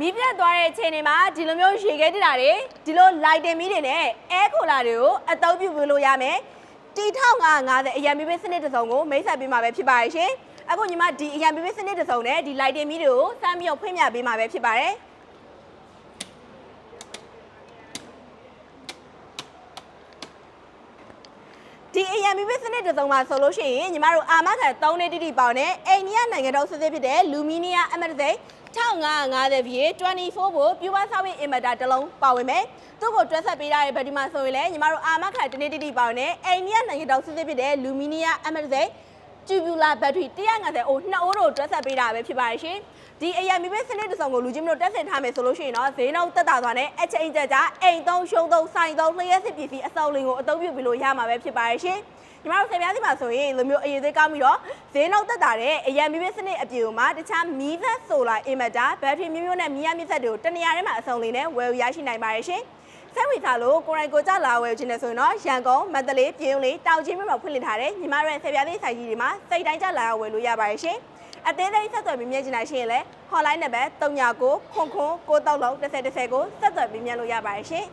မီးပြတ်သွားတဲ့အချိန်တွေမှာဒီလိုမျိုးရေခဲတက်တာတွေဒီလိုလိုက်တင်မီးတွေနဲ့အဲခိုလာတွေကိုအသုံးပြုလို့ရမယ်တီ1550အရန်မီးပေးစနစ်တစ်စုံကိုမိတ်ဆက်ပေးမှာပဲဖြစ်ပါရဲ့ရှင်အခုညီမဒီအရန်မီးပေးစနစ်တစ်စုံနဲ့ဒီလိုက်တင်မီးတွေကိုစမ်းပြီးတော့ဖွင့်ပြပေးမှာပဲဖြစ်ပါတယ်ဒီအရန်မီးပေးစနစ်တစ်စုံမှာဆိုလို့ရှိရင်ညီမတို့အာမခံ3နှစ်တိတိပေါင်နဲ့အိန္ဒိယနိုင်ငံတော်စစ်စစ်ဖြစ်တဲ့လူမီနီယာအမတ်စိ1550 V 24 volt ပြူပဆောက်ဝင်အင်ဗတာတစ်လုံးပါဝင်မယ်သူ့ကိုတွဲဆက်ပေးထားတဲ့ဘက်ဒီမှာဆိုရင်လည်းညီမတို့အာမခံတနေ့တိတိပေါင်နဲ့အိန္ဒိယနိုင်ငံတော်စစ်စစ်ဖြစ်တဲ့လူမီနီယာအမတ်စိကျူဘူလာဘက်ထရီ150အိုး2အိုးတို့တွဲဆက်ပေးတာပဲဖြစ်ပါရဲ့ရှင်ဒီအရန်မီးပေးစနစ်တစ်စုံကိုလူချင်းတို့တက်ဆင်ထားမယ်ဆိုလို့ရှိရင်တော့ဈေးနှုန်းတက်တာသွားနဲ့အချိန်ကြအိမ်သုံးရှုံးသုံးဆိုင်သုံးလျှက်စစ်ပစ္စည်းအစုံလင်ကိုအသုံးပြုပြီးလို့ရမှာပဲဖြစ်ပါရဲ့ရှင်ညီမတို့ဆယ်ပြားစီမှာဆိုရင်လိုမျိုးအရေးသေးကောင်းပြီးတော့ဈေးနှုန်းတက်တာတဲ့အရန်မီးပေးစနစ်အပြေမှာတခြားမီးသက်ဆိုလာအင်ဗတာဘက်ထရီမျိုးမျိုးနဲ့မီးရမြစ်သက်တွေကိုတနေရာထဲမှာအစုံလင်နဲ့ဝယ်ယူရရှိနိုင်ပါရဲ့ရှင်ဆက်ဝေထားလို့ကိုရိုင်ကိုကြလာဝယ်ခြင်းနဲ့ဆိုရင်တော့ရန်ကုန်မန္တလေးပြည်ုံလေးတောင်ကြီးမြို့မှာဖွင့်လှစ်ထားတဲ့ညီမတို့ရဲ့ဆယ်ပြားစီဆိုင်ကြီးတွေမှာစိတ်တိုင်းကြလာဝယ်လို့ရပါရဲ့ရှင်အသေးစိတ်ဆက်သွယ်ပြီးမြင်ချင်တာရှိရင်လည်း hotline နံပါတ်3999933010ကိုဆက်သွယ်ပြီးမြင်လို့ရပါရဲ့ရှင်